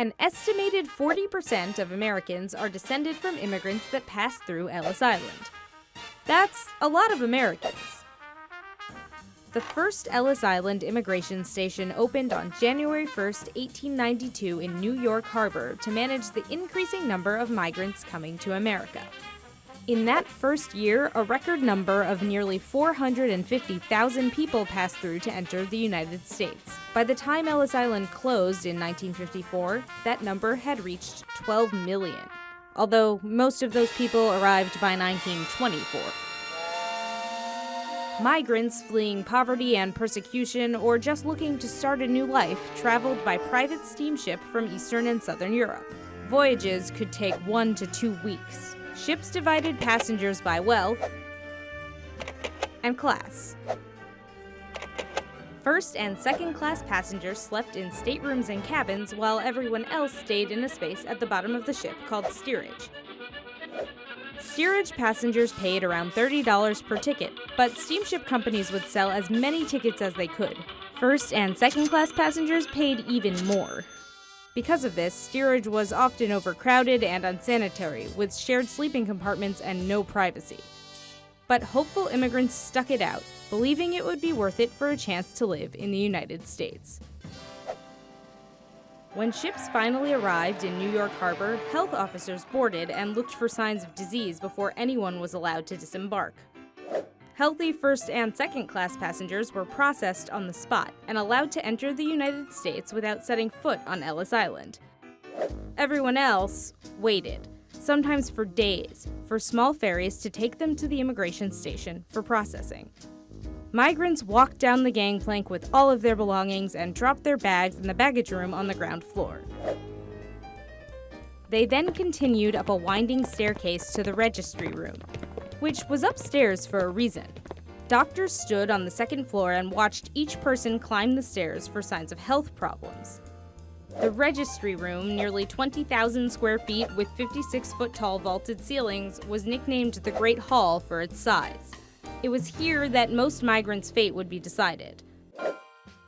An estimated 40% of Americans are descended from immigrants that passed through Ellis Island. That's a lot of Americans. The first Ellis Island immigration station opened on January 1, 1892 in New York Harbor to manage the increasing number of migrants coming to America. In that first year, a record number of nearly 450,000 people passed through to enter the United States. By the time Ellis Island closed in 1954, that number had reached 12 million, although most of those people arrived by 1924. Migrants fleeing poverty and persecution or just looking to start a new life traveled by private steamship from Eastern and Southern Europe. Voyages could take 1 to 2 weeks. Ships divided passengers by wealth and class. First and second class passengers slept in staterooms and cabins while everyone else stayed in a space at the bottom of the ship called steerage. Steerage passengers paid around $30 per ticket, but steamship companies would sell as many tickets as they could. First and second class passengers paid even more. Because of this, steerage was often overcrowded and unsanitary, with shared sleeping compartments and no privacy. But hopeful immigrants stuck it out, believing it would be worth it for a chance to live in the United States. When ships finally arrived in New York Harbor, health officers boarded and looked for signs of disease before anyone was allowed to disembark. Healthy first and second class passengers were processed on the spot and allowed to enter the United States without setting foot on Ellis Island. Everyone else waited, sometimes for days, for small ferries to take them to the immigration station for processing. Migrants walked down the gangplank with all of their belongings and dropped their bags in the baggage room on the ground floor. They then continued up a winding staircase to the registry room, which was upstairs for a reason. Doctors stood on the second floor and watched each person climb the stairs for signs of health problems. The registry room, nearly 20,000 square feet with 56-foot-tall vaulted ceilings, was nicknamed the Great Hall for its size. It was here that most migrants' fate would be decided.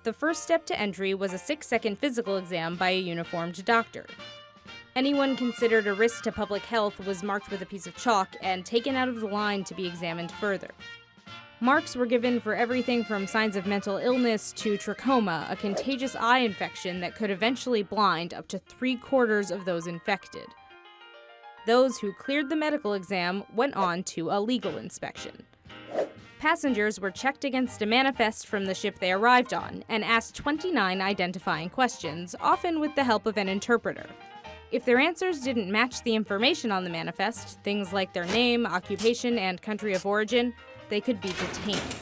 The first step to entry was a 6-second physical exam by a uniformed doctor. Anyone considered a risk to public health was marked with a piece of chalk and taken out of the line to be examined further. Marks were given for everything from signs of mental illness to trachoma, a contagious eye infection that could eventually blind up to 3/4 of those infected. Those who cleared the medical exam went on to a legal inspection. Passengers were checked against a manifest from the ship they arrived on and asked 29 identifying questions, often with the help of an interpreter. If their answers didn't match the information on the manifest, things like their name, occupation, and country of origin, they could be detained.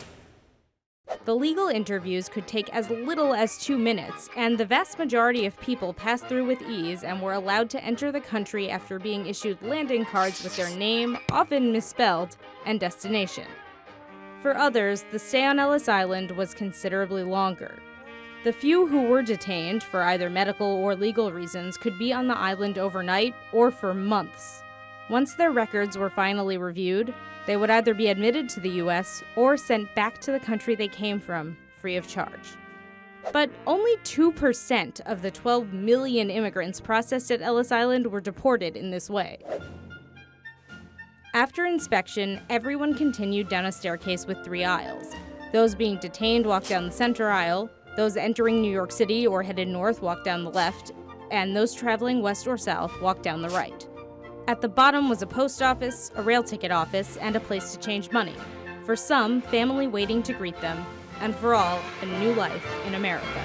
The legal interviews could take as little as 2 minutes, and the vast majority of people passed through with ease and were allowed to enter the country after being issued landing cards with their name, often misspelled, and destination. For others, the stay on Ellis Island was considerably longer. The few who were detained for either medical or legal reasons could be on the island overnight or for months. Once their records were finally reviewed, they would either be admitted to the U.S. or sent back to the country they came from, free of charge. But only 2% of the 12 million immigrants processed at Ellis Island were deported in this way. After inspection, everyone continued down a staircase with 3 aisles. Those being detained walked down the center aisle, those entering New York City or headed north walked down the left, and those traveling west or south walked down the right. At the bottom was a post office, a rail ticket office, and a place to change money. For some, family waiting to greet them, and for all, a new life in America.